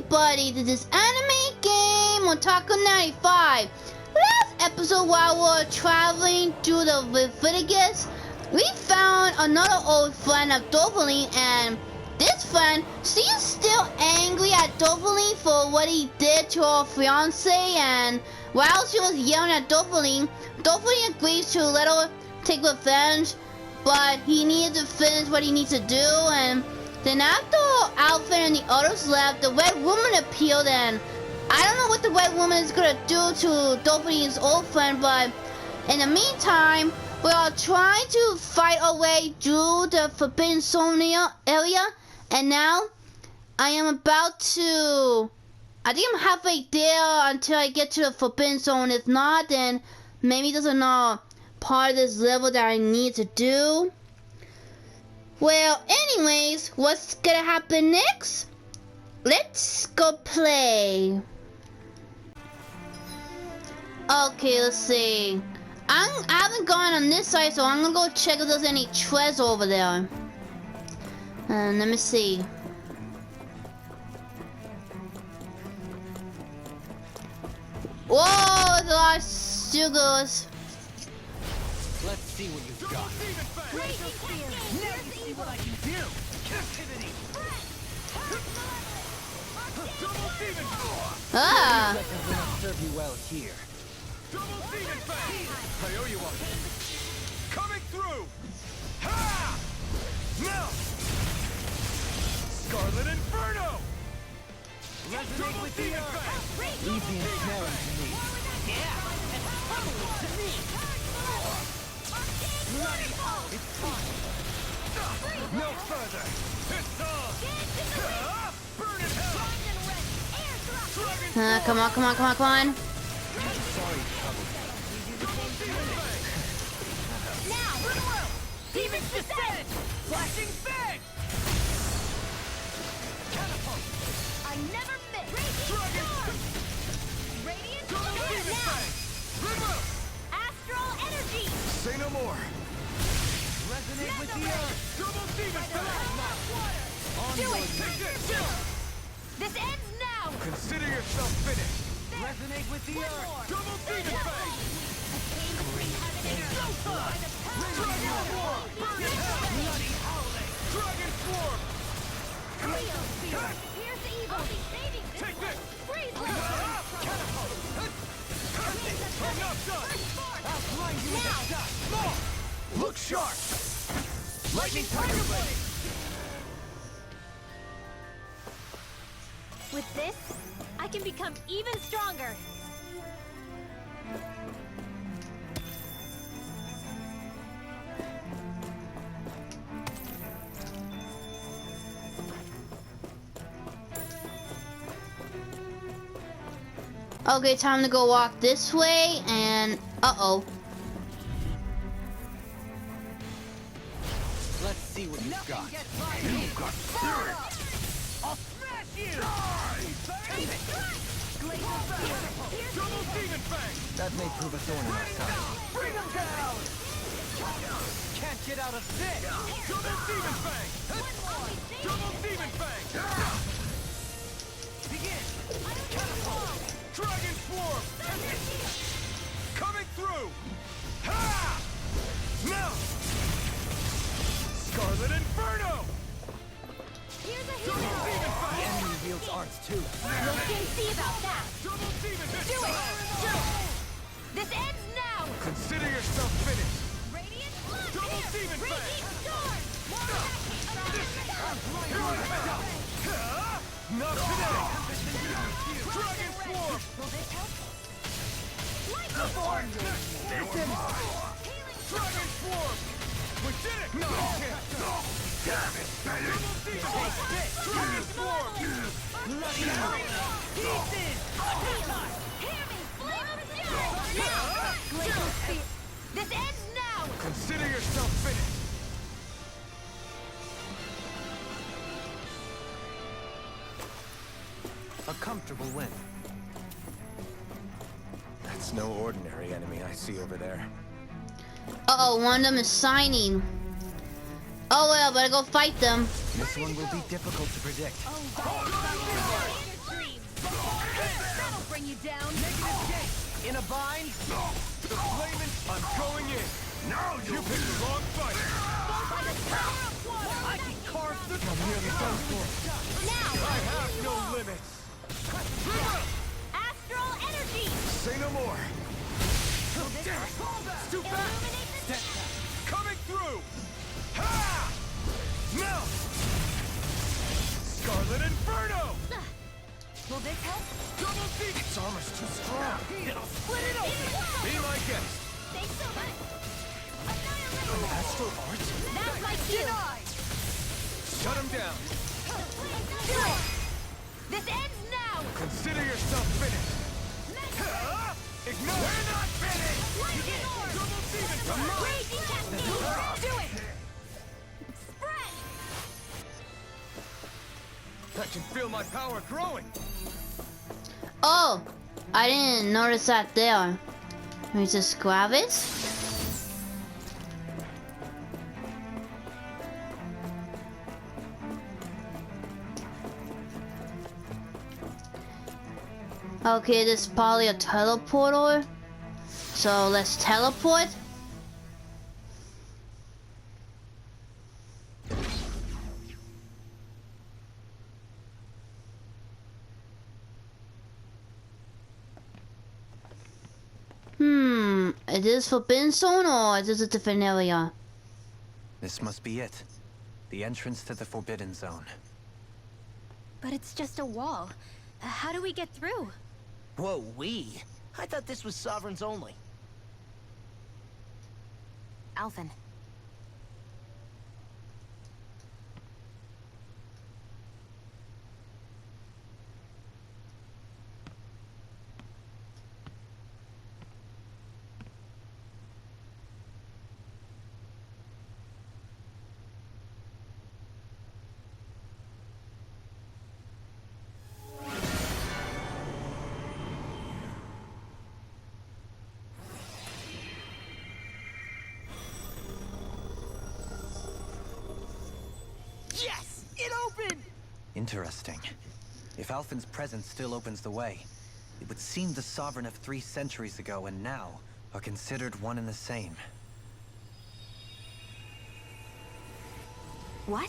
everybody, this is Anime Game on Taco 95. Last episode, while we were traveling through the Leviticus, we found another old friend of Dovaline, and this friend, she's still angry at Dovaline for what he did to her fiance. And while she was yelling at Dovaline, Dovaline agrees to let her take revenge, but he needed to finish what he needs to do. And then after Alfred and the others left, the Red Woman appeared, and I don't know what the Red Woman is gonna do to Dovaline's old friend, but in the meantime, we are trying to fight our way through the Forbidden Zone area, and now I am about to... I think I'm halfway there until I get to the Forbidden Zone. If not, then maybe there's another part of this level that I need to do. Well, anyways, what's gonna happen next? Let's go play. Okay, let's see. I haven't gone on this side, so I'm gonna go check if there's any treasure over there. Let me see. Whoa, there's a lot of sugars. Let's see what you've got. Now you see what I can do. Captivity. Ah. Like I'm gonna serve you well here. Double demon fang! I owe you one. Coming through! Ha! Now! Scarlet Inferno! Resonate with the earth. Easy and smelling to me. Yeah, and totally to me. Bloody hell! It's fine. No further! It's on! Burn in hell! Dragon Come on, come on, come on, come on. Sorry, trouble. Now! Demon's Descent! Flashing Fang! Catapult! I never miss. Dragon! Radiant Double Demon now. Fang! River! Astral energy. Say no more! Resonate with the earth. Double Demon Fang! Do it. Take this! This ends now. Consider yourself finished! Resonate with the earth. Double Demon Fang! Dragon Swarm! Burn in hell! Bloody howling. Dragon Swarm! Here's the evil. Take this! Freeze. Catapult! I'm not done! I'll blind you with a shot. More! Look sharp! Lightning Tiger Blade! With this, I can become even stronger. Okay, time to go walk this way, and uh-oh. Let's see what you've got. You've got spirit! I'll smash you. Take it! Double Demon Fang! That may prove a thorn in our side. Bring him down! Can't get out of this. Double Demon Fang! Double Demon Fang! Begin. Catapult! Dragon Swarm! Coming through! Ha! Now! Scarlet Inferno! Here's a Double hero. Demon The Fang! enemy wields arts too. We'll soon see about that. Double Demon Fang! Do it. This ends now. Consider yourself finished! Radiant blood. Double Demon Fang! Radiant storm. Not today! Dragon Swarm! Will this help? You're mine! Dragon Swarm! We did it! No! Damn it, Benny! Dragon Swarm! Bloody hell. Pieces. Hear me. Flame of fury. Now. Glacial spear. This ends now. Consider yourself finished! A comfortable win. That's no ordinary enemy I see over there. Uh-oh, one of them is signing. Oh well, better go fight them. This one will be difficult to predict. That'll bring you down. Negative gate. In a bind. The flaming, I'm going in. Now you picked the wrong fight. By the power of water. I can carve through. I'm nearly done for. Now, I have no limits. astral energy. Say no more. Too fast. Illuminate the Coming through. Ha! Melt. Scarlet Inferno. Will this help? Double deep. Its armor's too strong. It'll split it open. Be my guest. Thanks so much. An astral arts? That's my cue. Shut him down. This ends now. Consider yourself finished. Ignore. We're not finished. Lightning orb. Double demon time. Raging cascade. Do it. Spread. I can feel my power growing. Oh, I didn't notice that there. Let me just grab it. Okay, this is probably a teleporter. So let's teleport. Is this Forbidden Zone or is this a different area? This must be it. The entrance to the Forbidden Zone. But it's just a wall. How do we get through? Whoa, we? I thought this was Sovereigns only. Alphen. Yes! It opened! Interesting. If Alphen's presence still opens the way, it would seem the Sovereign of 3 centuries ago and now are considered one and the same. What?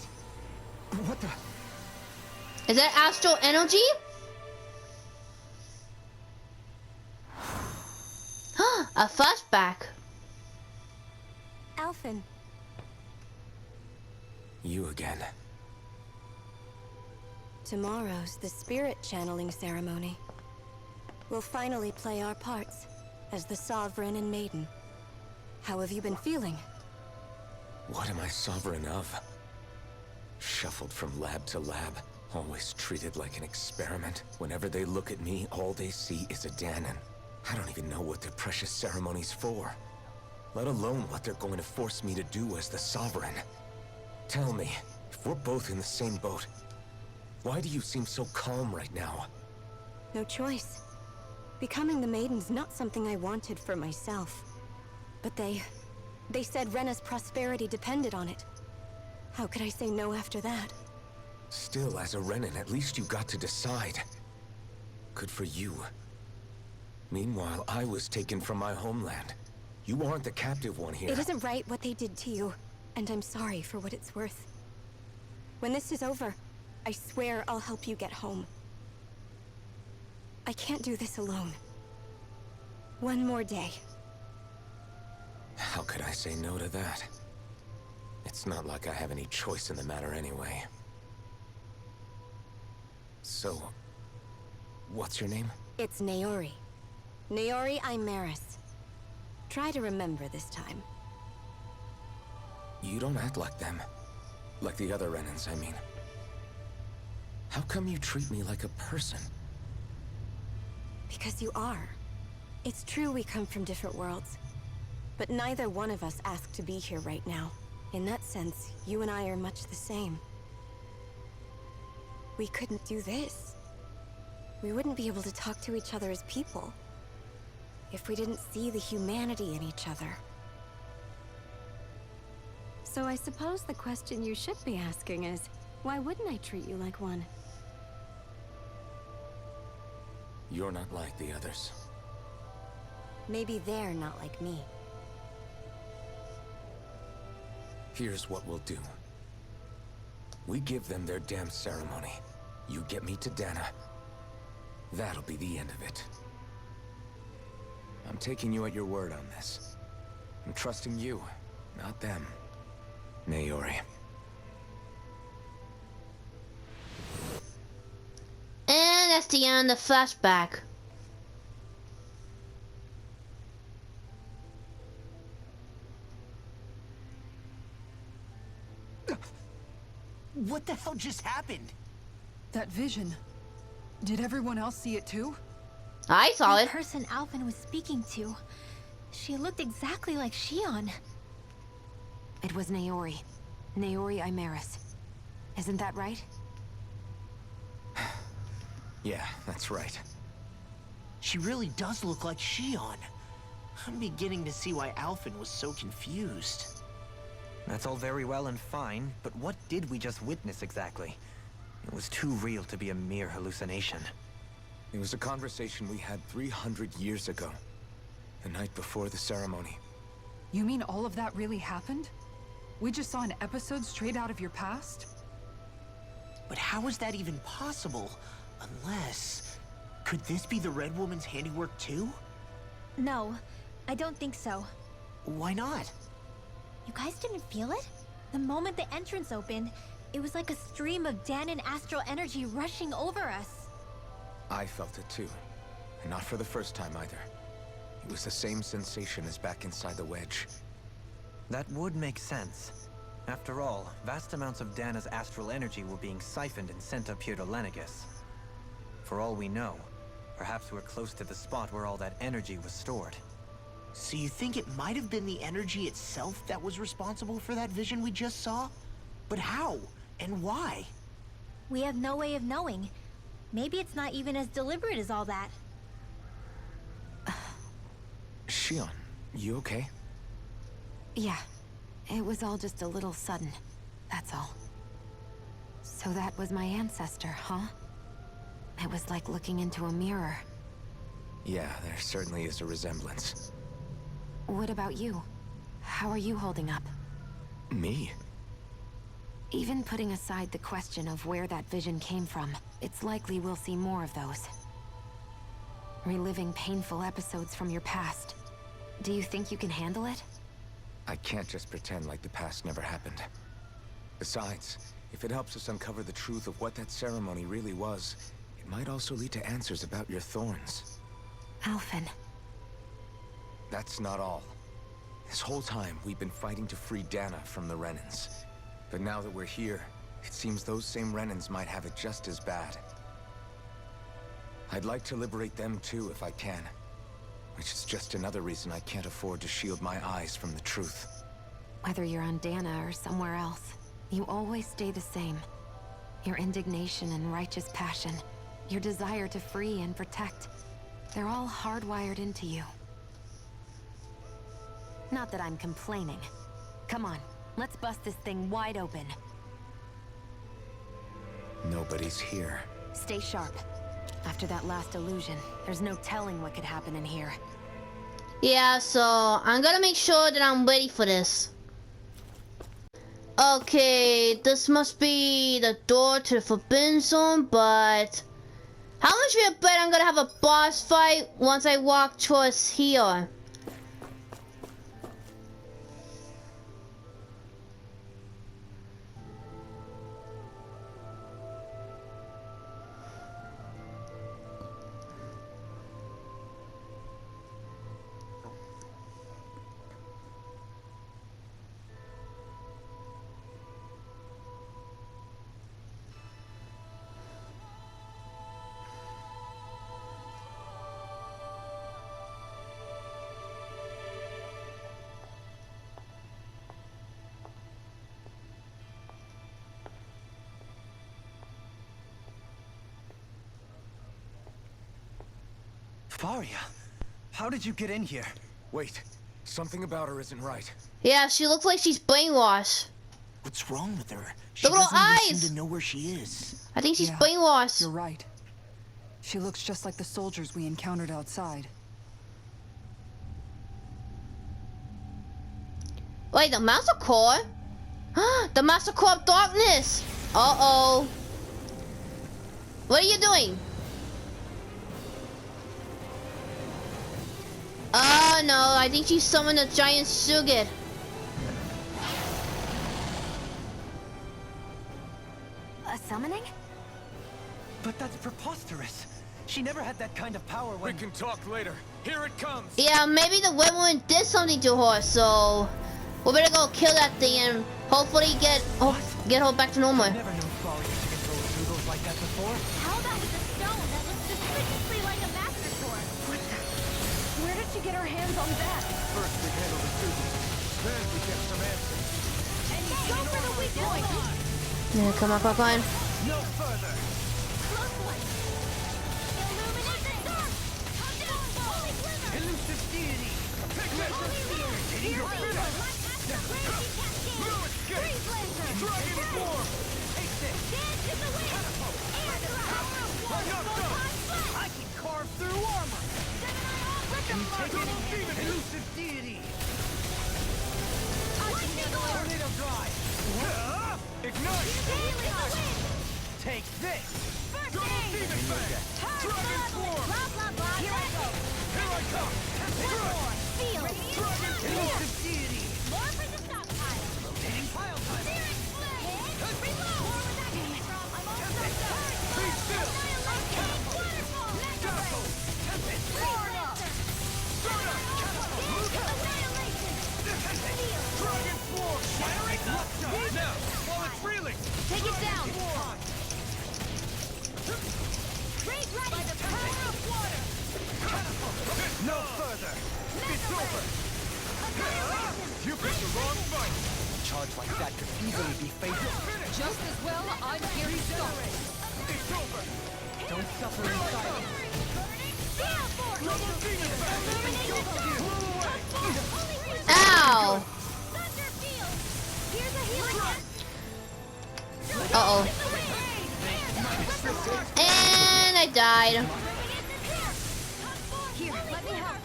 What the? Is that astral energy? A flashback. Alphen. You again. Tomorrow's the spirit channeling ceremony. We'll finally play our parts as the Sovereign and Maiden. How have you been feeling? What am I sovereign of? Shuffled from lab to lab, always treated like an experiment. Whenever they look at me, all they see is a Dahnan. I don't even know what their precious ceremony's for, let alone what they're going to force me to do as the Sovereign. Tell me, if we're both in the same boat, why do you seem so calm right now? No choice. Becoming the Maiden's not something I wanted for myself. But they said Rena's prosperity depended on it. How could I say no after that? Still, as a Renan, at least you got to decide. Good for you. Meanwhile, I was taken from my homeland. You aren't the captive one here. It isn't right what they did to you, and I'm sorry for what it's worth. When this is over, I swear I'll help you get home. I can't do this alone. One more day. How could I say no to that? It's not like I have any choice in the matter anyway. So, what's your name? It's Naori. Naori Imaris. Try to remember this time. You don't act like them. Like the other Renans, I mean. How come you treat me like a person? Because you are. It's true we come from different worlds. But neither one of us asked to be here right now. In that sense, you and I are much the same. We couldn't do this. We wouldn't be able to talk to each other as people if we didn't see the humanity in each other. So I suppose the question you should be asking is, why wouldn't I treat you like one? You're not like the others. Maybe they're not like me. Here's what we'll do. We give them their damn ceremony. You get me to Dana. That'll be the end of it. I'm taking you at your word on this. I'm trusting you, not them. Naori. And that's the end of the flashback. What the hell just happened? That vision. Did everyone else see it too? I saw The it. person Alphen was speaking to, she looked exactly like Shion. It was Naori. Naori Imaris. Isn't that right? Yeah, that's right. She really does look like Shion. I'm beginning to see why Alphen was so confused. That's all very well and fine, but what did we just witness exactly? It was too real to be a mere hallucination. It was a conversation we had 300 years ago. The night before the ceremony. You mean all of that really happened? We just saw an episode straight out of your past? But how is that even possible? Unless... Could this be the Red Woman's handiwork too? No, I don't think so. Why not? You guys didn't feel it? The moment the entrance opened, it was like a stream of Danon astral energy rushing over us. I felt it too. And not for the first time either. It was the same sensation as back inside the wedge. That would make sense. After all, vast amounts of Dana's astral energy were being siphoned and sent up here to Lenegis. For all we know, perhaps we're close to the spot where all that energy was stored. So you think it might have been the energy itself that was responsible for that vision we just saw? But how? And why? We have no way of knowing. Maybe it's not even as deliberate as all that. Shion, you okay? Yeah. It was all just a little sudden. That's all. So that was my ancestor, huh? It was like looking into a mirror. Yeah, there certainly is a resemblance. What about you? How are you holding up? Me? Even putting aside the question of where that vision came from, it's likely we'll see more of those. Reliving painful episodes from your past. Do you think you can handle it? I can't just pretend like the past never happened. Besides, if it helps us uncover the truth of what that ceremony really was, it might also lead to answers about your thorns. Alphen. That's not all. This whole time, we've been fighting to free Dana from the Renans. But now that we're here, it seems those same Renans might have it just as bad. I'd like to liberate them too if I can. Which is just another reason I can't afford to shield my eyes from the truth. Whether you're on Dana or somewhere else, you always stay the same. Your indignation and righteous passion, your desire to free and protect, they're all hardwired into you. Not that I'm complaining. Come on, let's bust this thing wide open. Nobody's here. Stay sharp. After that last illusion, there's no telling what could happen in here. Yeah, so I'm gonna make sure that I'm ready for this. Okay, this must be the door to the Forbidden Zone, but how much will you bet I'm gonna have a boss fight once I walk towards here? Faria, how did you get in here? Wait, something about her isn't right. Yeah, she looks like she's brainwashed. What's wrong with her? She The little doesn't even eyes! seem to know where she is. I think she's Yeah, brainwashed. You're right. She looks just like the soldiers we encountered outside. Wait, the Master Core? The Master Core of Darkness! Uh-oh. What are you doing? Oh no, I think she summoned a giant Shugit. A summoning? But that's preposterous. She never had that kind of power We when... can talk later. Here it comes. Yeah, maybe the woman did something to her, so we better go kill that thing and hopefully get her back to normal. I've never known Thalia to control Jugos like that before. How about with a stone that looks suspiciously like a master sword? Where did she get her hands on that? First we handle the Jugos. Then we get some answers. And go for the weak point! Yeah, come on, Pokemon. No further. Close one! Illuminate the dark! Come down, holy glimmer! Elusive deity. Take this. Holy wheel! Here we go! Crazy cascade! No escape. Freeze laser! Dragon form. Take this! Dance in the wind! Air thrust! Power of one! Enough Photon done. blast! I can carve through armor. Let the blood Double in! demon. Elusive deity. Lightning orb! Tornado drive. Ignite. Healing wind! Take this. First Double aid! demon fang. Dragon form. Blah, blah, blah. Here I go! Here I come. One more! Feel! Elusive deity. More for the stockpile! Rotating pile time. Searing flame! Reload! More where that came from! I'm almost done! Be still. Annihilation! Waterfall! Mega ray! Tempest. Florida! Annihilation! Steel! Dragon form. Firing up. Now, while it's reeling. Take it down! Raise ready! By the power of water! No further. It's over. Annihilation! You picked the wrong fight. A charge like that could easily be fatal. Just as well, I'm here to stop it. It's over. Don't suffer in silence. Steel force! Double demon fang. Illuminate the dark! Holy wheel! Ow! Thunder field! Here's a healing gift! Uh-oh. And I died. Here, let me help.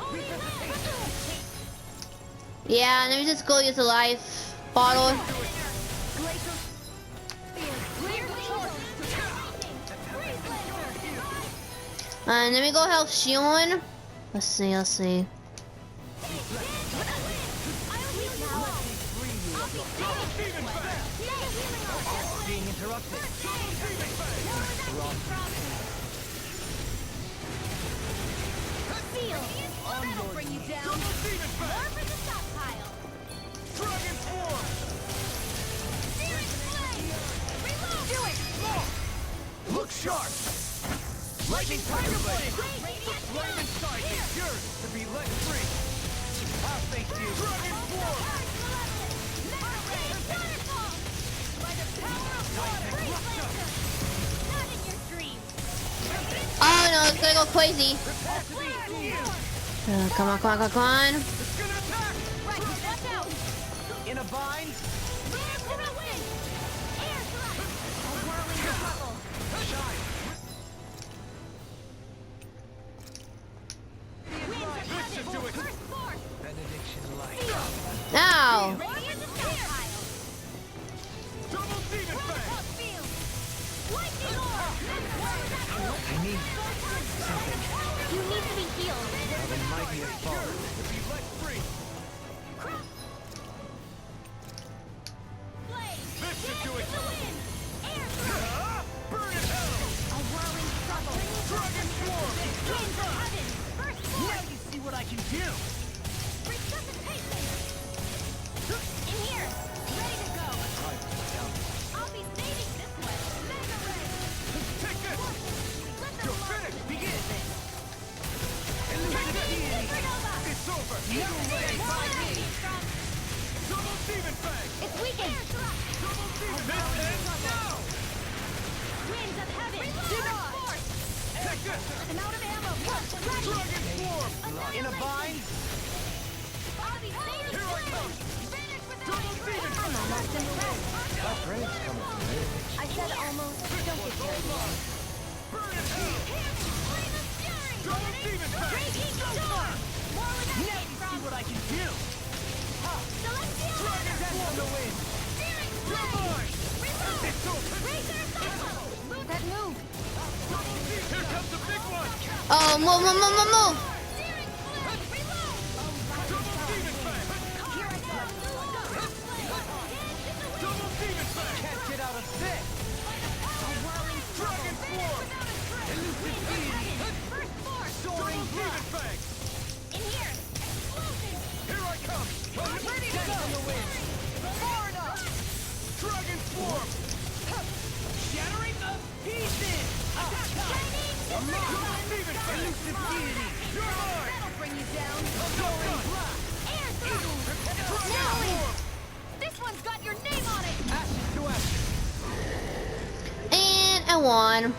Yeah, let me just go use the life bottle. And let me go help Shion. Let's see. Being interrupted. That'll bring you down. More for the stockpile. Dragon form. Searing flame. Reload. Do it. Look sharp. Lightning tiger blade. The flame inside is yours to be let free. I'll thank you. Dragon form. By the power of water. Freeze laser. Not in your dreams. Oh no, it's gonna go crazy. Come on. It's gonna attack. Right, watch out. In a bind? Dance in the wind. Air thrust. A whirling struggle. Winds of This should do heaven. it. First force. Benediction light. Ow! Radiant stockpile. Double demon fang. Roadhog field. Lightning orb. I need something. You need to be healed. The mighty has fallen. To be let free. Blaze. This should do it. The wind. Air thrust. Burn in hell. A whirling struggle. Dragon form. Winds of heaven. First force. You see what I can do. Resuscitation. In here. Ready to go. I'll be staging this way. Mega ray. Take this. Let them You're load. finished. Begin. Supernova. It's over. More energy from. Double demon fang. It's weakened. Air thrust. Double demon fang. This ends now. Winds of heaven. Reload. Force. Take this. I'm out of ammo. Ready. Dragon form. In a bind? I'll be staging Here I come. Finish with Double demon I'm almost impressed. That rain's coming from me. I said almost. Don't get carried away. Burn in hell. Double demon fang! Raging storm! More where that Now came you from! see what I can do! Celestial Dragon Ladder! Death on the wind! Searing You're Flame! mine! Reload! It's over! Razor Cycle! That move! Here comes the big one! Oh, move. Searing Flame! Reload! Double demon fang! Here I come! Double demon fang! Can't get out of this! Dragon swarm! Elusive deity! First force! Double demon fang! In here! Explosion! Here I come! Ready to Death go! on the wind! Far enough! Dragon swarm! Shattering the pieces! Chinese Double demon fang! Elusive deity! You're mine! That'll bring you down! Going black! Air thrust! Dragon swarm! This one's got your name on it! Ashes to ashes! And I won.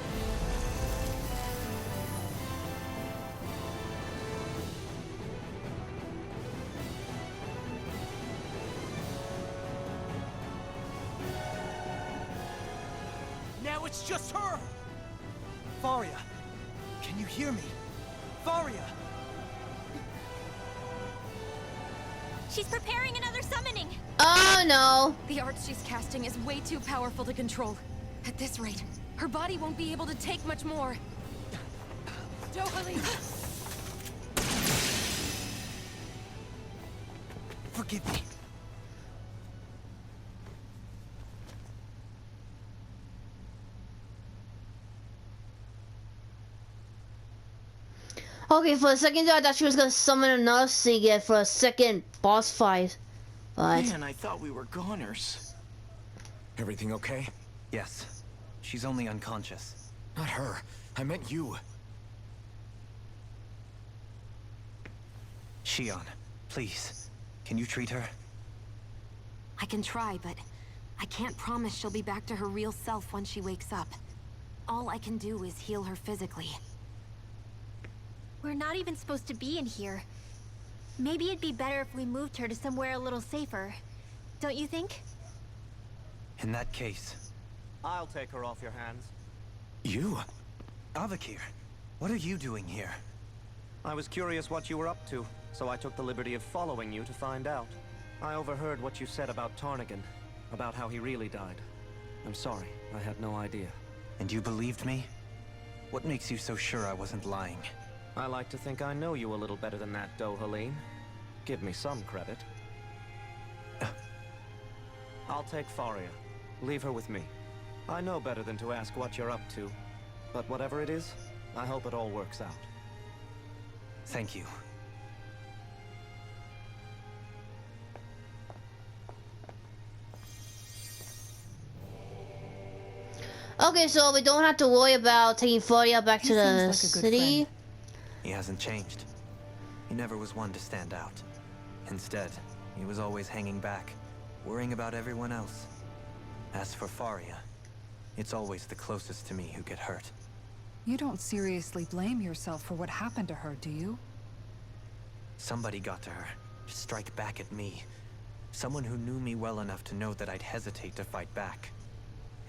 Now it's just her! Faria, can you hear me? Faria! She's preparing another summoning! Oh no. The art she's casting is way too powerful to control. At this rate, her body won't be able to take much more. Dohalim! Forgive me. Okay, for a second there, I thought she was gonna summon another Seagate for a second boss fight. But Man, I thought we were goners. Everything okay? Yes. She's only unconscious. Not her. I meant you. Shion, please. Can you treat her? I can try, but I can't promise she'll be back to her real self when she wakes up. All I can do is heal her physically. We're not even supposed to be in here. Maybe it'd be better if we moved her to somewhere a little safer. Don't you think? In that case, I'll take her off your hands. You? Avakir, what are you doing here? I was curious what you were up to, so I took the liberty of following you to find out. I overheard what you said about Tarnigan, about how he really died. I'm sorry, I had no idea. And you believed me? What makes you so sure I wasn't lying? I like to think I know you a little better than that, Dohalim. Give me some credit. I'll take Faria. Leave her with me. I know better than to ask what you're up to. But whatever it is, I hope it all works out. Thank you. okay, so we don't have to worry about taking Faria back to the seems like a good city. friend. He hasn't changed. He never was one to stand out. Instead, he was always hanging back, worrying about everyone else. As for Faria, it's always the closest to me who get hurt. You don't seriously blame yourself for what happened to her, do you? Somebody got to her, to strike back at me. Someone who knew me well enough to know that I'd hesitate to fight back.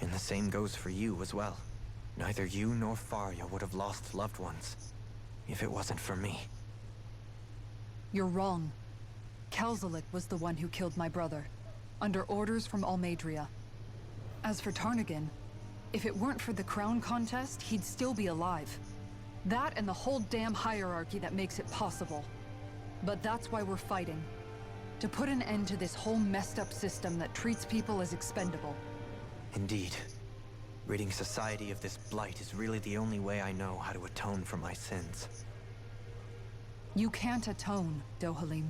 And the same goes for you as well. Neither you nor Faria would have lost loved ones if it wasn't for me. You're wrong. Kelzelik was the one who killed my brother, under orders from Almeidria. As for Tarnigan, if it weren't for the crown contest, he'd still be alive. That and the whole damn hierarchy that makes it possible. But that's why we're fighting. To put an end to this whole messed up system that treats people as expendable. Indeed. Ridding society of this blight is really the only way I know how to atone for my sins. You can't atone, Dohalim.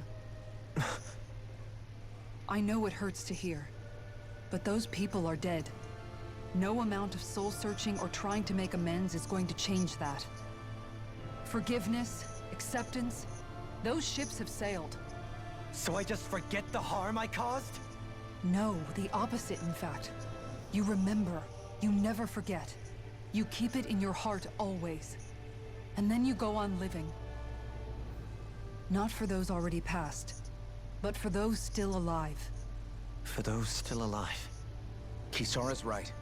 I know it hurts to hear, but those people are dead. No amount of soul-searching or trying to make amends is going to change that. Forgiveness, acceptance, those ships have sailed. So I just forget the harm I caused? No, the opposite, in fact. You remember. You never forget. You keep it in your heart always. And then you go on living. Not for those already past, but for those still alive. For those still alive. Kisara's right.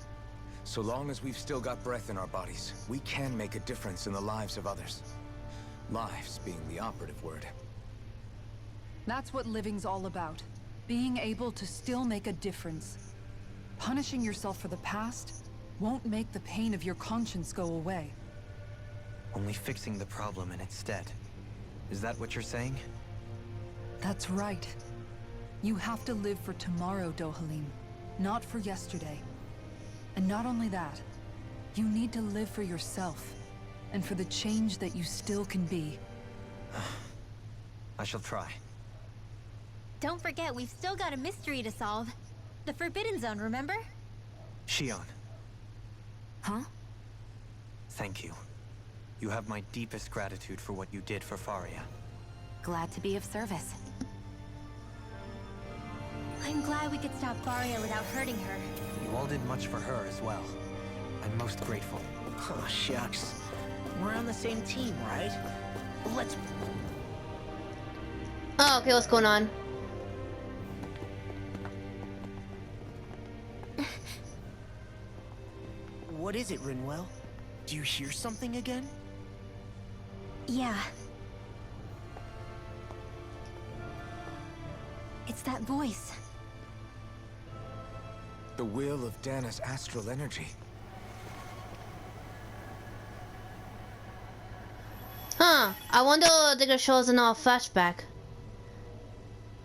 So long as we've still got breath in our bodies, we can make a difference in the lives of others. Lives being the operative word. That's what living's all about. Being able to still make a difference. Punishing yourself for the past won't make the pain of your conscience go away. Only fixing the problem in its stead. Is that what you're saying? That's right. You have to live for tomorrow, Dohalim, not for yesterday. And not only that, you need to live for yourself, and for the change that you still can be. I shall try. Don't forget, we've still got a mystery to solve. The Forbidden Zone, remember? Shion, Huh? thank you. You have my deepest gratitude for what you did for Faria. Glad to be of service. I'm glad we could stop Faria without hurting her. You all did much for her as well. I'm most grateful. Oh, shucks. We're on the same team, right? Let's... Oh, okay, what's going on? What is it, Rinwell? Do you hear something again? Yeah. It's that voice. The will of Dana's astral energy. Huh, I wonder if they're gonna show us another flashback.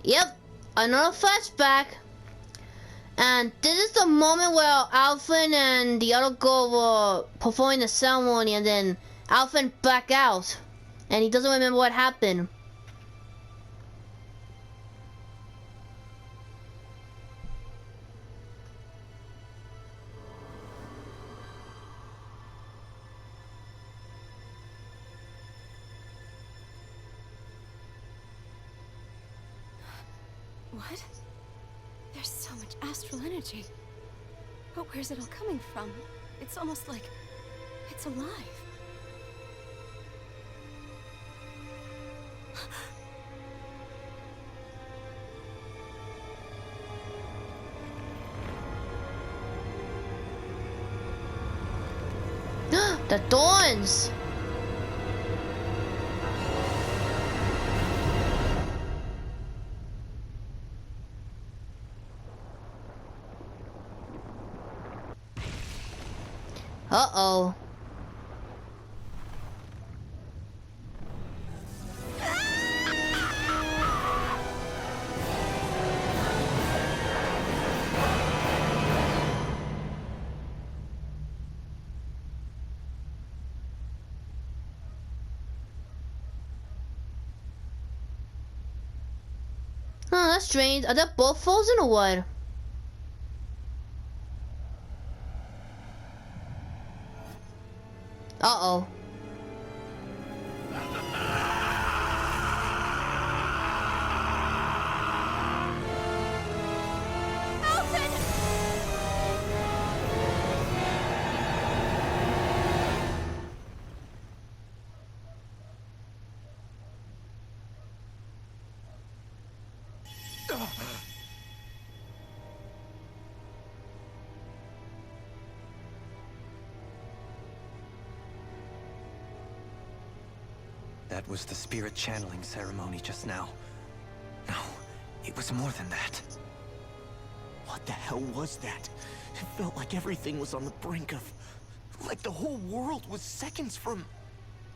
Yep, another flashback. And this is the moment where Alphen and the other girl were performing the ceremony, and then Alphen back out. And he doesn't remember what happened. What? There's so much astral energy. But where's it all coming from? It's almost like it's alive. The thorns! Uh-oh. Oh, that's strange. Are they both frozen or what? Uh-oh. That was the spirit channeling ceremony just now. No, it was more than that. What the hell was that? It felt like everything was on the brink of... like the whole world was seconds from...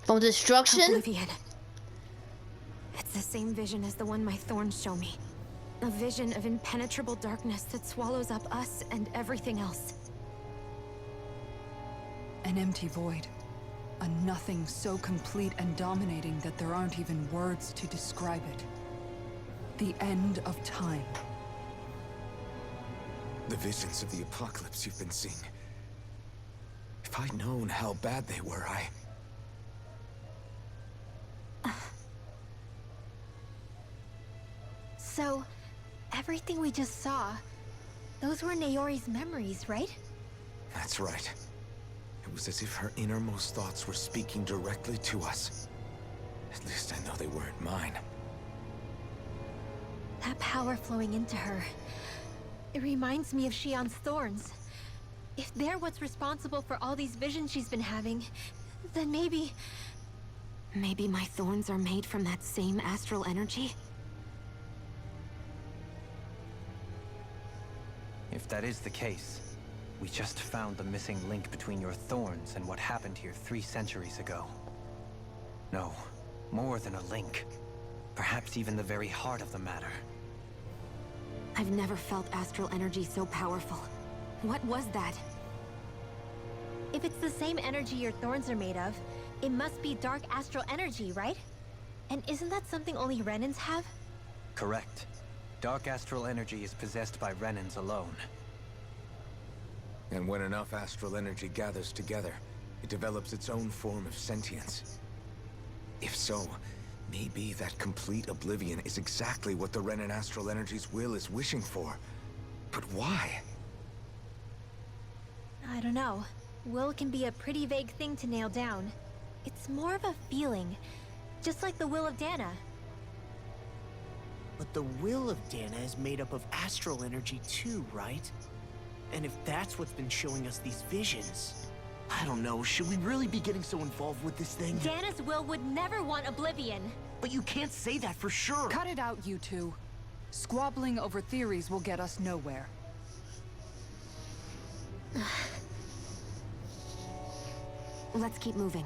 From destruction? Oblivion. It's the same vision as the one my thorns show me. A vision of impenetrable darkness that swallows up us and everything else. An empty void. A nothing so complete and dominating that there aren't even words to describe it. The end of time. The visions of the apocalypse you've been seeing. If I'd known how bad they were, So, everything we just saw, those were Naori's memories, right? That's right. It was as if her innermost thoughts were speaking directly to us. At least I know they weren't mine. That power flowing into her, it reminds me of Shion's thorns. If they're what's responsible for all these visions she's been having, then maybe... Maybe my thorns are made from that same astral energy? If that is the case, we just found the missing link between your thorns and what happened here 3 centuries ago. No, more than a link. Perhaps even the very heart of the matter. I've never felt astral energy so powerful. What was that? If it's the same energy your thorns are made of, it must be dark astral energy, right? And isn't that something only Renans have? Correct. Dark astral energy is possessed by Renans alone. And when enough astral energy gathers together, it develops its own form of sentience. If so, maybe that complete oblivion is exactly what the Renan astral energy's will is wishing for. But why? I don't know. Will can be a pretty vague thing to nail down. It's more of a feeling, just like the will of Dana. But the will of Dana is made up of astral energy too, right? And if that's what's been showing us these visions... I don't know, should we really be getting so involved with this thing? Dana's will would never want oblivion. But you can't say that for sure! Cut it out, you two. Squabbling over theories will get us nowhere. Let's keep moving.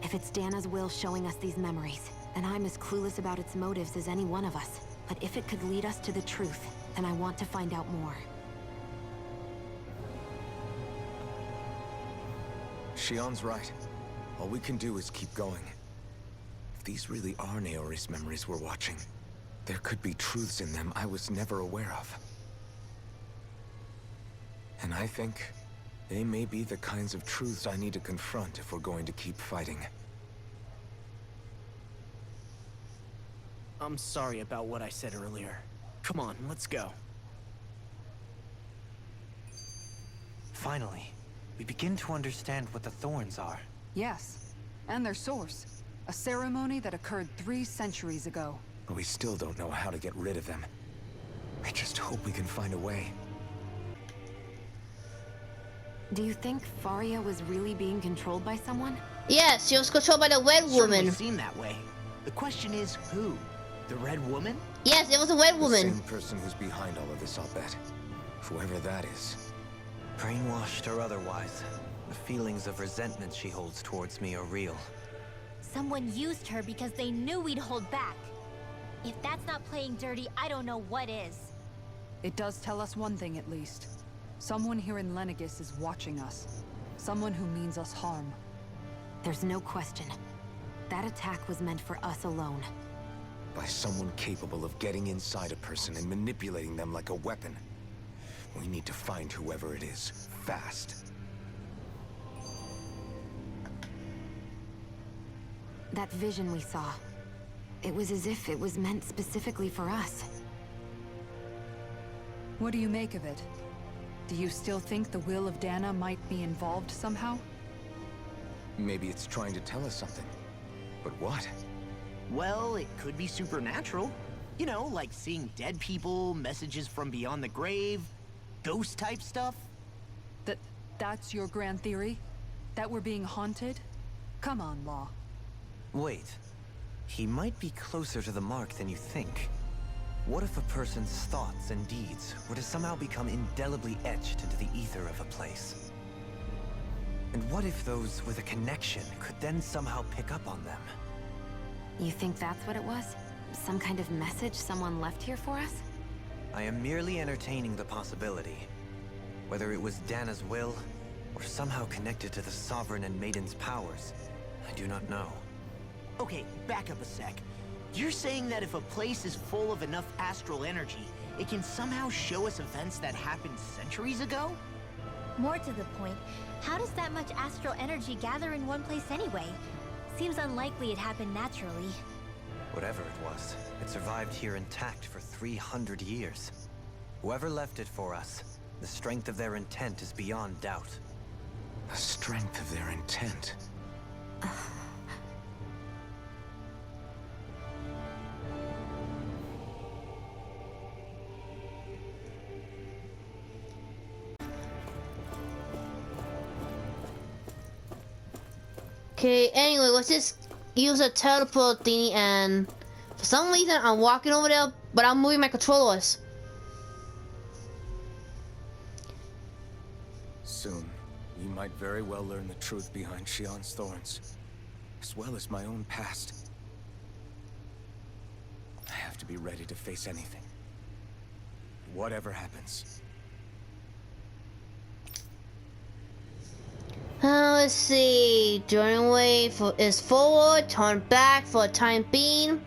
If it's Dana's will showing us these memories, then I'm as clueless about its motives as any one of us. But if it could lead us to the truth, then I want to find out more. Shionne's right. All we can do is keep going. If these really are Naori's memories we're watching, there could be truths in them I was never aware of. And I think they may be the kinds of truths I need to confront if we're going to keep fighting. I'm sorry about what I said earlier. Come on, let's go. Finally, we begin to understand what the thorns are. Yes, and their source. A ceremony that occurred 3 centuries ago. But we still don't know how to get rid of them. I just hope we can find a way. Do you think Faria was really being controlled by someone? Yes, she was controlled by the Red Certainly Woman. seemed that way. The question is, who? The Red Woman? Yes, it was a Red The Woman. same person who's behind all of this, I'll bet. Whoever that is. Brainwashed or otherwise, the feelings of resentment she holds towards me are real. Someone used her because they knew we'd hold back. If that's not playing dirty, I don't know what is. It does tell us one thing at least. Someone here in Lenegis is watching us. Someone who means us harm. There's no question. That attack was meant for us alone. By someone capable of getting inside a person and manipulating them like a weapon. We need to find whoever it is, fast. That vision we saw. It was as if it was meant specifically for us. What do you make of it? Do you still think the will of Dana might be involved somehow? Maybe it's trying to tell us something. But what? Well, it could be supernatural. You know, like seeing dead people, messages from beyond the grave, ghost-type stuff. That's your grand theory? That we're being haunted? Come on, Law. Wait. He might be closer to the mark than you think. What if a person's thoughts and deeds were to somehow become indelibly etched into the ether of a place? And what if those with a connection could then somehow pick up on them? You think that's what it was? Some kind of message someone left here for us? I am merely entertaining the possibility. Whether it was Dana's will, or somehow connected to the Sovereign and Maiden's powers, I do not know. Okay, back up a sec. You're saying that if a place is full of enough astral energy, it can somehow show us events that happened centuries ago? More to the point, how does that much astral energy gather in one place anyway? Seems unlikely it happened naturally. Whatever it was, it survived here intact for 300 years. Whoever left it for us, the strength of their intent is beyond doubt. The strength of their intent. Okay, anyway, let's just use a teleport thingy, and for some reason I'm walking over there, but I'm moving my controllers. Soon, you might very well learn the truth behind Shion's thorns, as well as my own past. I have to be ready to face anything. Whatever happens. Let's see. Journey way is forward, turn back for a time being.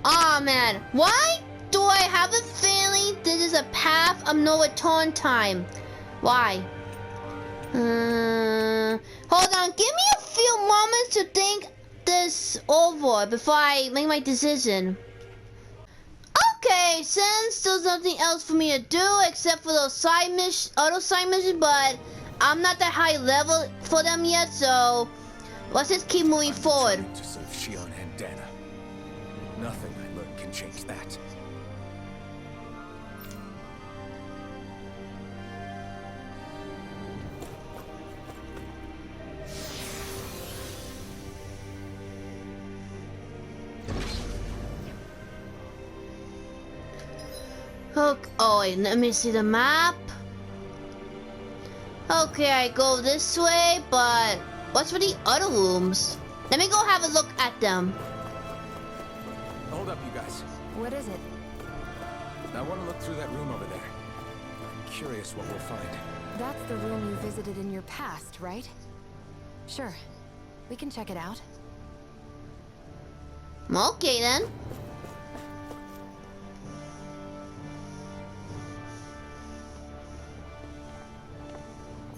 Aw, man. Why do I have a feeling this is a path of no return time? Why? Hold on. Give me a few moments to think this over before I make my decision. Okay, since there's nothing else for me to do except for those other side missions, but I'm not that high level for them yet, so let's just keep moving forward. To serve Shion and Dana. Nothing I learn can change that. Okay, oh wait, let me see the map. Okay, I go this way, but what's for the other rooms? Let me go have a look at them. Hold up, you guys. What is it? I want to look through that room over there. I'm curious what we'll find. That's the room you visited in your past, right? Sure. We can check it out. Okay then.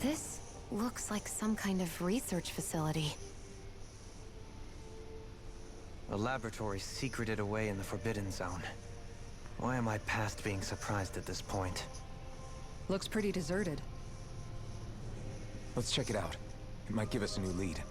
This looks like some kind of research facility. A laboratory secreted away in the Forbidden Zone. Why am I past being surprised at this point? Looks pretty deserted. Let's check it out. It might give us a new lead.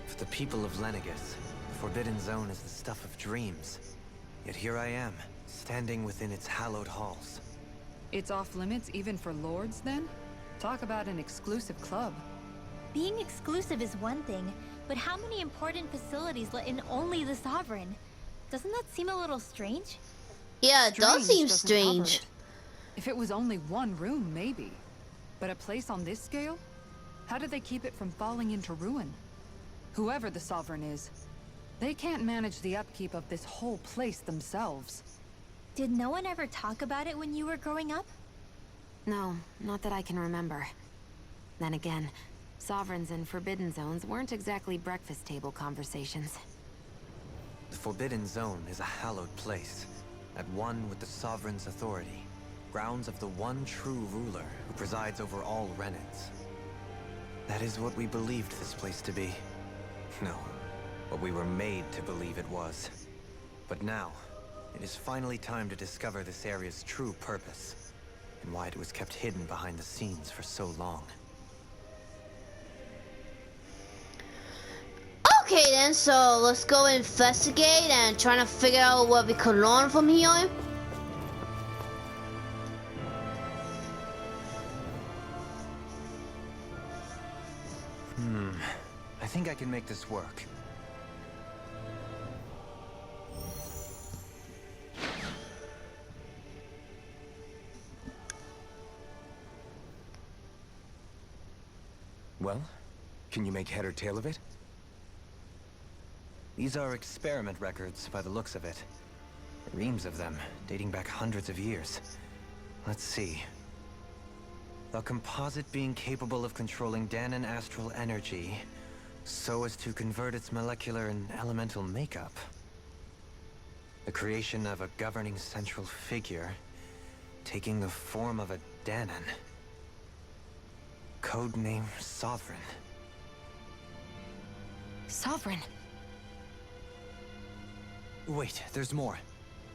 For the people of Lenegis, the Forbidden Zone is the stuff of dreams. Yet here I am, standing within its hallowed halls. It's off limits even for lords, then? Talk about an exclusive club. Being exclusive is one thing, but how many important facilities let in only the Sovereign? Doesn't that seem a little strange? Yeah, it does seem doesn't cover strange. it. If it was only one room, maybe. But a place on this scale? How did they keep it from falling into ruin? Whoever the Sovereign is, they can't manage the upkeep of this whole place themselves. Did no one ever talk about it when you were growing up? No, not that I can remember. Then again, Sovereigns and Forbidden Zones weren't exactly breakfast table conversations. The Forbidden Zone is a hallowed place, at one with the Sovereign's authority, grounds of the one true ruler who presides over all Renans. That is what we believed this place to be. No, what we were made to believe it was. But now, it is finally time to discover this area's true purpose, and why it was kept hidden behind the scenes for so long. Okay then, so let's go investigate and try to figure out what we could learn from here. I think I can make this work. Well, can you make head or tail of it? These are experiment records, by the looks of it. Reams of them, dating back hundreds of years. Let's see. A composite being capable of controlling Danan astral energy, so as to convert its molecular and elemental makeup. The creation of a governing central figure, taking the form of a Danan. Codename Sovereign. Sovereign! Wait, there's more.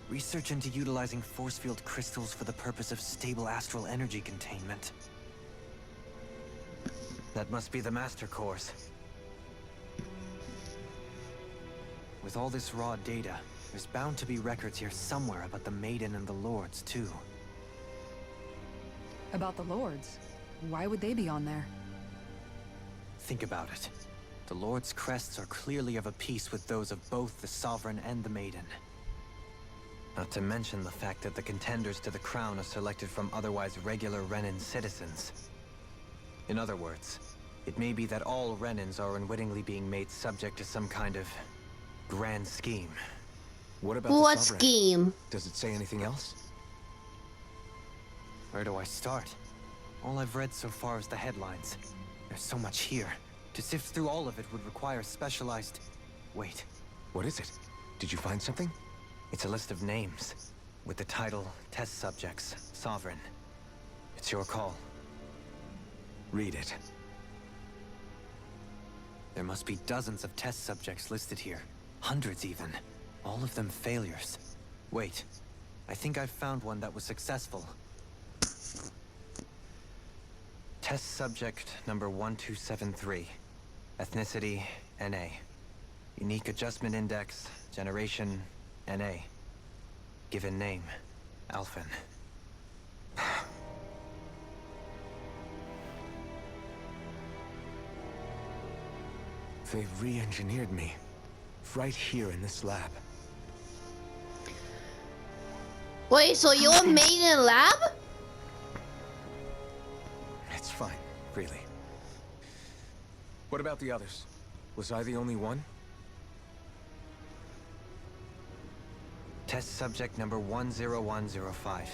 Research into utilizing force field crystals for the purpose of stable astral energy containment. That must be the Master Course. With all this raw data, There's bound to be records here somewhere about the Maiden and the Lords, too. About the Lords? Why would they be on there? Think about it. The Lord's crests are clearly of a piece with those of both the Sovereign and the Maiden. Not to mention the fact that the contenders to the crown are selected from otherwise regular Renan citizens. In other words, it may be that all Renans are unwittingly being made subject to some kind of grand scheme. What about What the Sovereign? scheme? Does it say anything else? Where do I start? All I've read so far is the headlines. There's so much here. To sift through all of it would require specialized... Wait. What is it? Did you find something? It's a list of names, with the title, Test Subjects, Sovereign. It's your call. Read it. There must be dozens of test subjects listed here. Hundreds even. All of them failures. Wait. I think I've found one that was successful. Test subject number 1273. Ethnicity, NA. Unique Adjustment Index, Generation, NA. Given name, Alphen. They've re-engineered me. Right here in this lab. Wait, so you're made in a lab? It's fine, really. What about the others? Was I the only one? Test subject number 10105.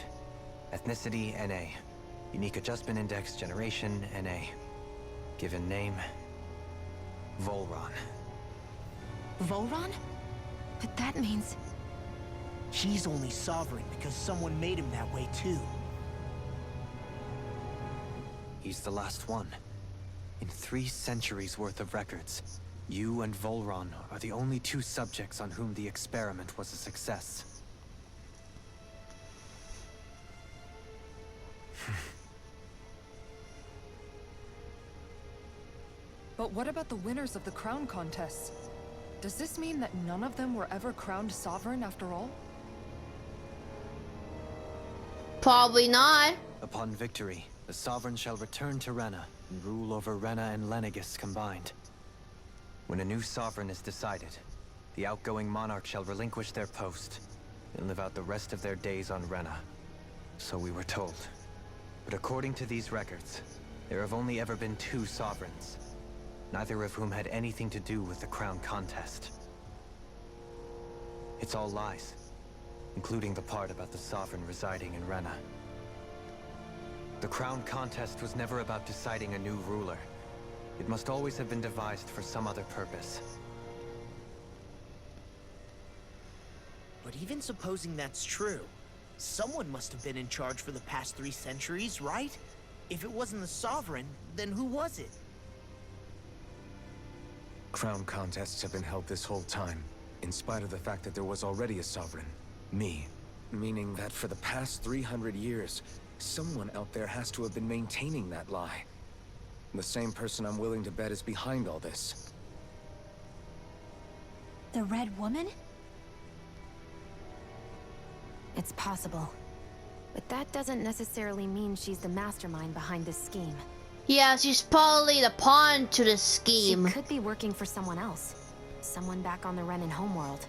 Ethnicity, NA. Unique Adjustment Index, Generation, NA. Given name, Volron. Volron? But that means... He's only sovereign because someone made him that way too. He's the last one. In 3 centuries worth of records, you and Volron are the only 2 subjects on whom the experiment was a success. But what about the winners of the crown contests? Does this mean that none of them were ever crowned sovereign after all? Probably not. Upon victory, the Sovereign shall return to Rena and rule over Rena and Lenegis combined. When a new Sovereign is decided, the outgoing monarch shall relinquish their post and live out the rest of their days on Rena. So we were told. But according to these records, there have only ever been 2 Sovereigns, neither of whom had anything to do with the crown contest. It's all lies, including the part about the Sovereign residing in Rena. The crown contest was never about deciding a new ruler. It must always have been devised for some other purpose. But even supposing that's true, someone must have been in charge for the past 3 centuries, right? If it wasn't the Sovereign, then who was it? Crown contests have been held this whole time, in spite of the fact that there was already a Sovereign. Me. Meaning that for the past 300 years, someone out there has to have been maintaining that lie. The same person I'm willing to bet is behind all this. The Red Woman? It's possible. But that doesn't necessarily mean she's the mastermind behind this scheme. Yeah, she's probably the pawn to the scheme. She could be working for someone else. Someone back on the Renan homeworld.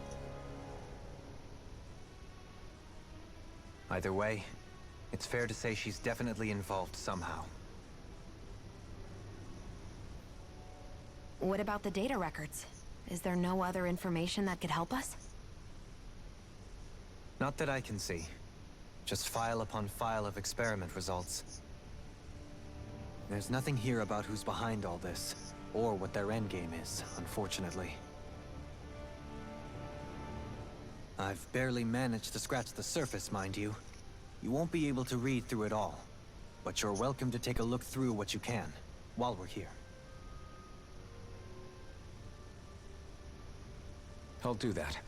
Either way, it's fair to say she's definitely involved somehow. What about the data records? Is there no other information that could help us? Not that I can see. Just file upon file of experiment results. There's nothing here about who's behind all this, or what their endgame is, unfortunately. I've barely managed to scratch the surface, mind you. You won't be able to read through it all, but you're welcome to take a look through what you can, while we're here. I'll do that.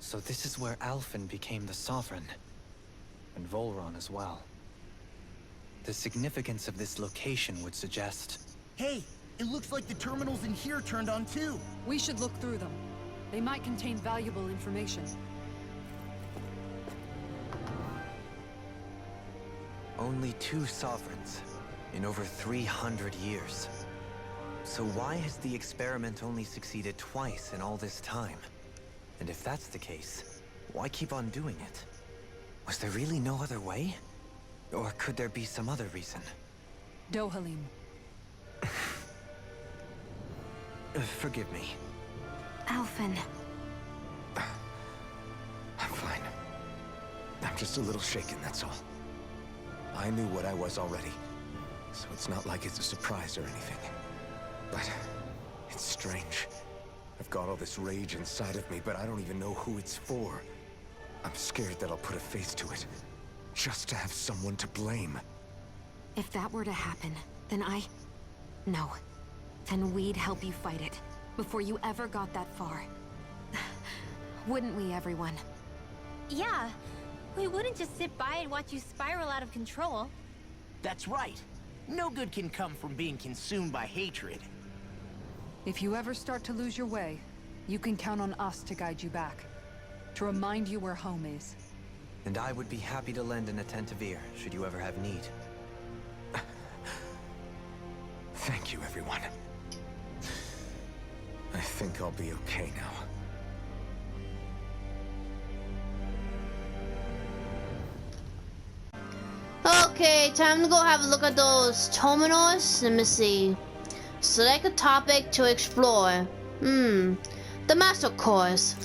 So this is where Alphen became the Sovereign, and Volron as well. The significance of this location would suggest... Hey, It looks like the terminals in here turned on too. We should look through them. They might contain valuable information. Only 2 sovereigns in over 300 years. So why has the experiment only succeeded twice in all this time? And if that's the case, why keep on doing it? Was there really no other way? Or could there be some other reason? Dohalim. Forgive me. Alphen. I'm fine. I'm just a little shaken, that's all. I knew what I was already, so it's not like it's a surprise or anything. But it's strange. I've got all this rage inside of me, but I don't even know who it's for. I'm scared that I'll put a face to it, just to have someone to blame. If that were to happen, then No. Then we'd help you fight it, before you ever got that far. Wouldn't we, everyone? Yeah, we wouldn't just sit by and watch you spiral out of control. That's right. No good can come from being consumed by hatred. If you ever start to lose your way, you can count on us to guide you back. To remind you where home is. And I would be happy to lend an attentive ear, should you ever have need. Thank you, everyone. I think I'll be okay now. Okay, time to go have a look at those terminals. Let me see. Select a topic to explore. The Master Cores.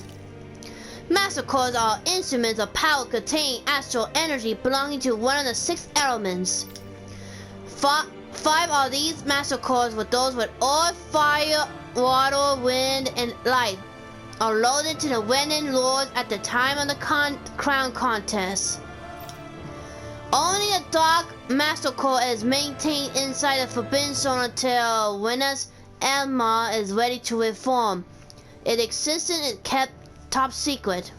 Master Cores are instruments of power containing astral energy belonging to one of the 6 elements. 5 of these Master Cores were those with earth, fire, water, wind, and light, are loaded to the Wenin Lords at the time of the crown contest. Only a Dark Master Core is maintained inside the Forbidden Zone until Venus Alma is ready to reform. Its existence is kept top secret.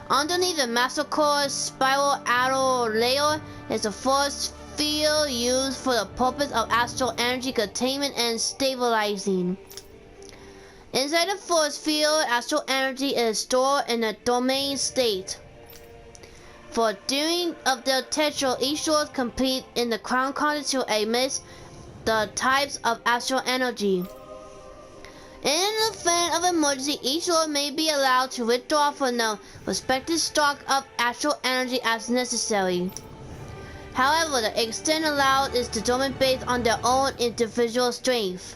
Underneath the Master Core's spiral outer layer is a force field used for the purpose of astral energy containment and stabilizing. Inside the force field, astral energy is stored in a domain state. For doing of the potential, each sword compete in the crown contest to emit the types of astral energy. In the event of emergency, each sword may be allowed to withdraw from the respective stock of astral energy as necessary. However, the extent allowed is determined based on their own individual strength.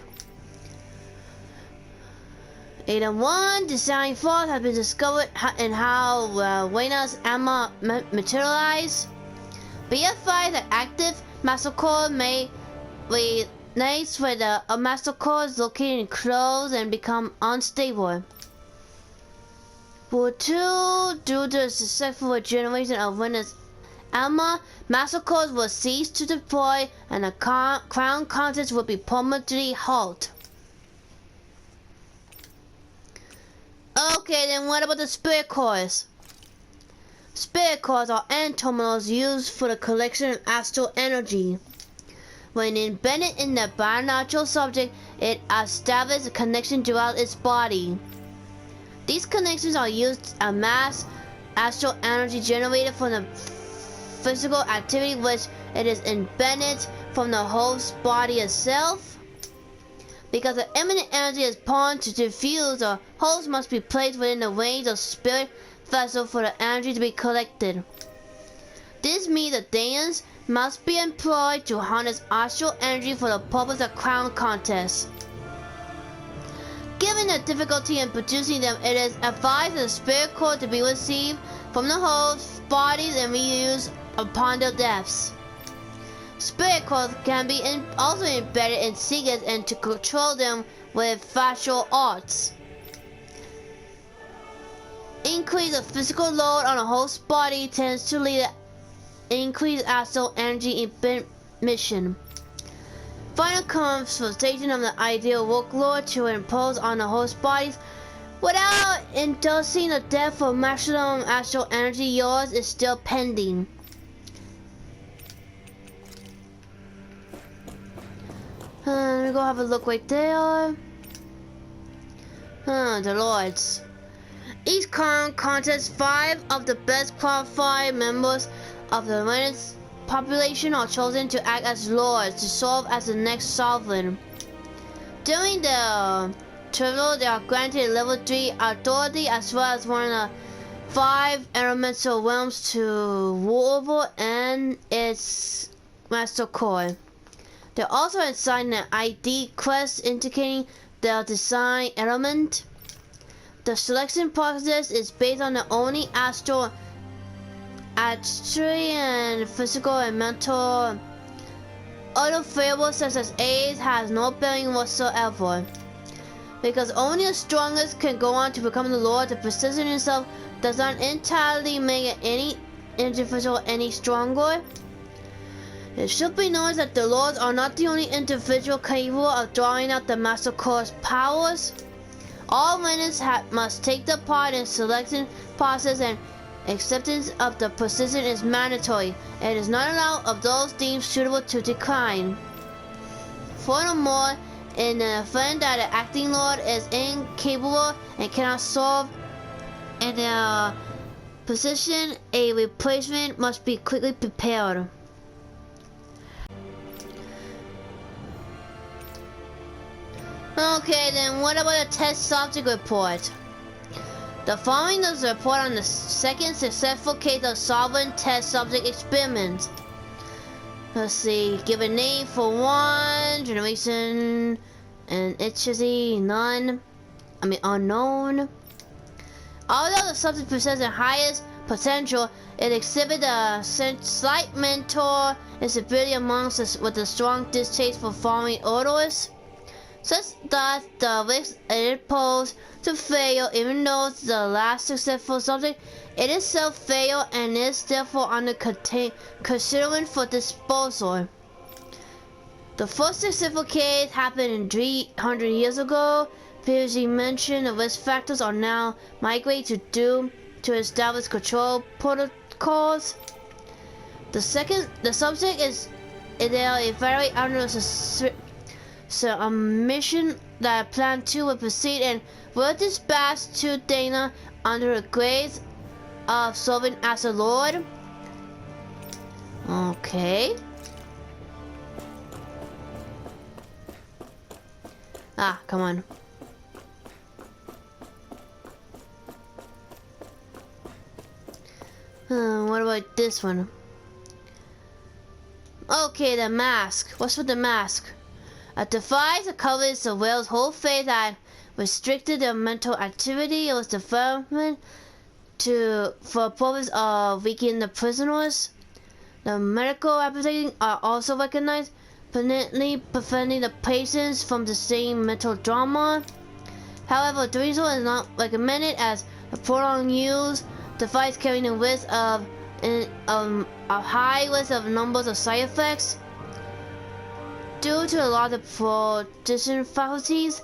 8-1 design force has been discovered in how Venus Alma materialize. Be advised that active Master Core may relate with the Master Cores located in close and become unstable. For 2, due to the successful generation of Venus Alma, Master Cores will cease to deploy and the crown contest will be permanently halted. Okay, then what about the Spirit Cores? Spirit Cores are end terminals used for the collection of astral energy. When embedded in the biological subject, it establishes a connection throughout its body. These connections are used to amass astral energy generated from the physical activity which it is embedded from the host body itself. Because the eminent energy is pawned to diffuse, the host must be placed within the range of spirit vessel for the energy to be collected. This means the Daeans must be employed to harness astral energy for the purpose of crown contest. Given the difficulty in producing them, it is advised the spirit core to be received from the host bodies and reused upon their deaths. Spirit cores can be also embedded in seekers and to control them with facial arts. Increase the physical load on a host body tends to lead to increased astral energy emission. Final consultation of the ideal workload to impose on the host bodies without inducing the death of maximum astral energy yours is still pending. Let me go have a look right there. The Lords. Each con contests 5 of the best qualified members of the Atlantis population are chosen to act as Lords to serve as the next sovereign. During the trial, they are granted level 3 authority as well as one of the 5 elemental realms to rule over and its master core. They're also assigned an ID quest indicating their design element. The selection process is based on the only astral, and physical and mental. Other variables such as age has no bearing whatsoever. Because only the strongest can go on to become the Lord, the precision itself does not entirely make any individual any stronger. It should be noted that the Lords are not the only individual capable of drawing out the Master Core's powers. All winners must take the part in selection process, and acceptance of the position is mandatory. It is not allowed of those deemed suitable to decline. Furthermore, in the event that the acting Lord is incapable and cannot serve in the position, a replacement must be quickly prepared. Okay, then what about the test subject report? The following is a report on the second successful case of solvent test subject experiment. Let's see, give a name for 1, generation, and entity, unknown. Although the subject possesses the highest potential, it exhibits a slight mental instability amongst us with a strong distaste for following orders. Such that the risk it poses to fail, even though the last successful subject it itself failed and is therefore under consideration for disposal. The first successful case happened 300 years ago. Previously mentioned, the risk factors are now migrated to establish control protocols. The subject is evaluated under a mission that Plan 2 will proceed and will dispatch to Dana under the grace of serving as a Lord. Okay. Come on. What about this one? Okay, the mask. What's with the mask? A device that covers the whale's whole face that restricted their mental activity. It was developed for purpose of weakening the prisoners. The medical applications are also recognized, permanently preventing the patients from the same mental trauma. However, doing so is not recommended as a prolonged use device carrying a risk of a high risk of numbers of side effects. Due to a lot of protection faculties,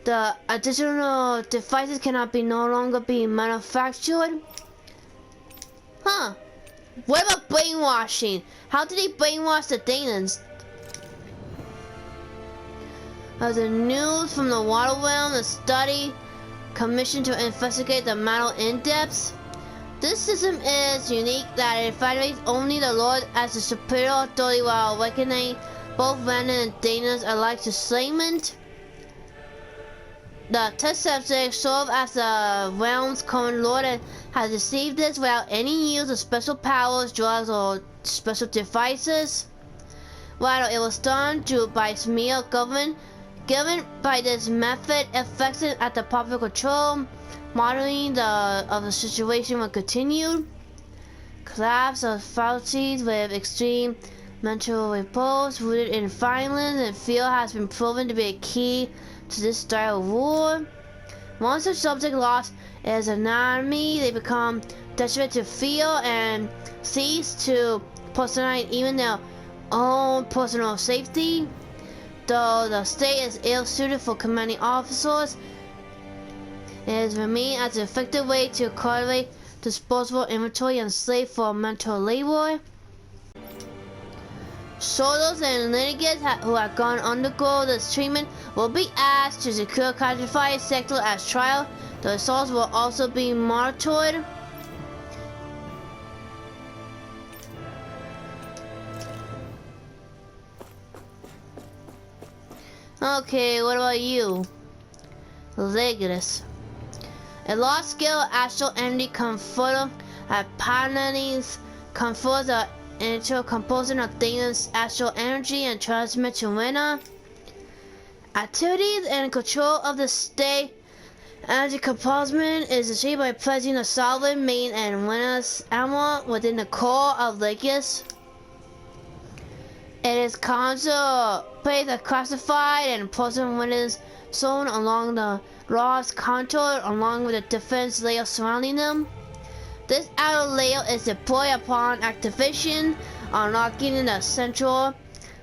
the additional devices cannot no longer be manufactured. What about brainwashing? How did they brainwash the Danans? The news from the water realm, the study commissioned to investigate the matter in depth. This system is unique that it evaluates only the Lord as the superior authority while recognizing both Random and Danas alike to slayment. The test subject served as the realm's current Lord and has received this without any use of special powers, drugs, or special devices. While it was done by its mere government, given by this method, effective at the popular control, monitoring of the situation will continue. Collapse of faculties with extreme mental repose rooted in violence and fear has been proven to be a key to this style of rule. Once the subject lost its anatomy, they become desperate to feel and cease to personalize even their own personal safety. Though the state is ill-suited for commanding officers, it has remained as an effective way to cultivate disposable inventory and slave for mental labor. Solos and litigants who have gone undergo this treatment will be asked to secure classified sector as trial. The results will also be monitored. Okay, what about you? Legatus. A large-scale astral energy converter at Pananis confers the initial component of Dana's astral energy and transmit to Wena. Activities and control of the state energy compartment is achieved by placing a solid main and Wena's armor within the core of Legatus. It is concentrated and classified and person Wena's zone along the Raw's contour along with the defense layer surrounding them. This outer layer is deployed upon activation, unlocking the central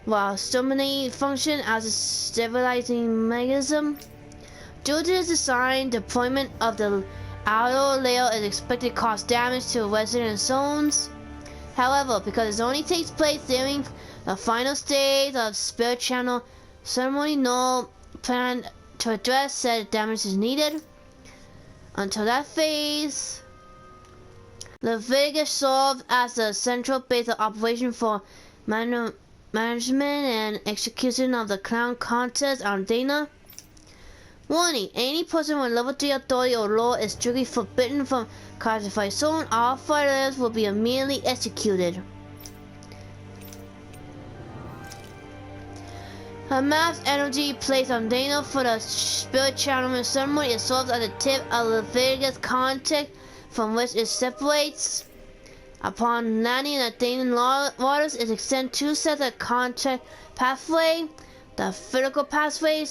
while stimulating function as a stabilizing mechanism. Due to this design, deployment of the outer layer is expected to cause damage to resident zones. However, because it only takes place during the final stage of Spirit Channel ceremony, no plan to address said damage is needed. Until that phase, Leviticus served as the central base of operation for management and execution of the Crown Contest on Dana. Warning, any person with level 3 authority or law is strictly forbidden from classified zone. All fighters will be immediately executed. A mass energy placed on Dana for the Spirit Channel ceremony is served at the tip of Leviticus contact from which it separates. Upon landing at Danan waters, it extends two sets of contact pathway. The vertical pathway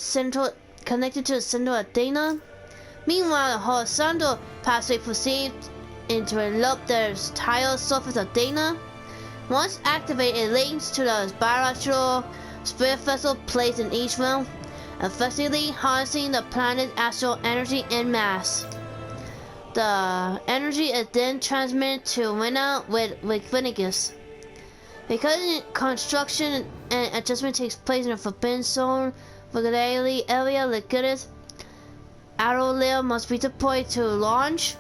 connected to the center of Dana. Meanwhile, the horizontal pathway proceeds to envelop the entire surface of Dana. Once activated, it links to the bilateral spirit vessel placed in each realm, effectively harnessing the planet's astral energy en masse. The energy is then transmitted to Wena with Leviticus. Because construction and adjustment takes place in a forbidden zone regularly area, Leviticus outer layer must be deployed to launch.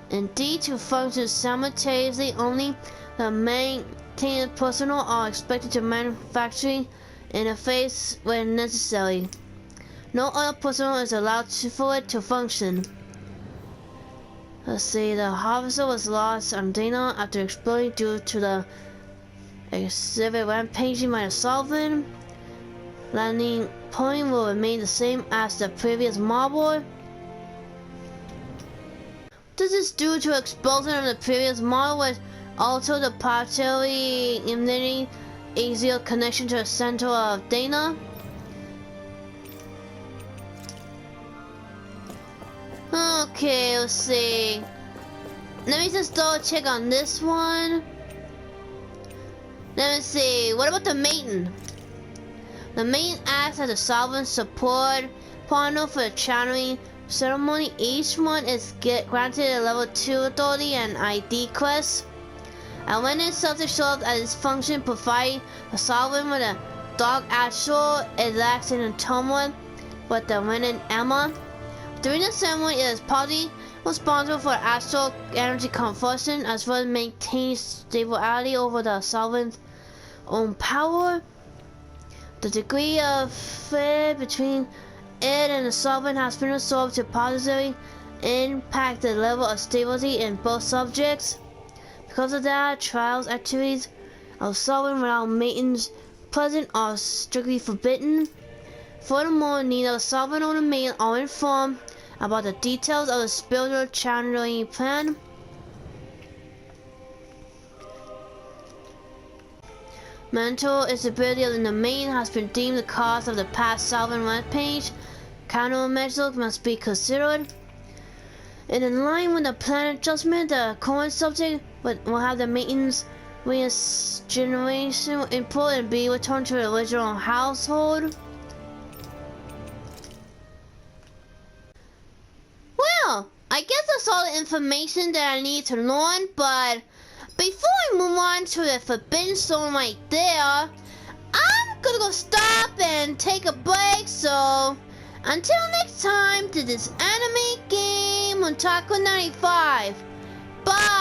Indeed, to function simultaneously, only the maintained personnel are expected to manufacturing interface when necessary. No other personnel is allowed for it to function. Let's see, the harvester was lost on Dana after exploding due to the exhibit rampaging by the solvent. Landing point will remain the same as the previous Marble. This is due to explosion of the previous model, which altered the partially eliminating easier connection to the center of Dana. Okay, let's see. Let me just double check on this one. Let me see. What about the Maiden? The Maiden acts as a sovereign support partner for the channeling ceremony. Each one is granted a level 2 authority and ID quest. And when it subject serves as its function, providing a sovereign with a dark astral, it acts in a tumult with the winning Emma. During the ceremony, it is partly responsible for astral energy conversion as well as maintaining stability over the sovereign's own power. The degree of fit between it and the sovereign has been resolved to positively impact the level of stability in both subjects. Because of that, trials activities of sovereign without maintenance present are strictly forbidden. Furthermore, neither the sovereign nor the maiden are informed about the details of the spiritual channeling plan. Mental instability of the maiden has been deemed the cause of the past sovereign rampage. Countermeasures must be considered. And in line with the plan adjustment, the current subject will have the maintenance regeneration input and be returned to the original household. Well, I guess that's all the information that I need to learn, but before I move on to the Forbidden Zone right there, I'm gonna go stop and take a break, so until next time to this anime game on Taco 95. Bye!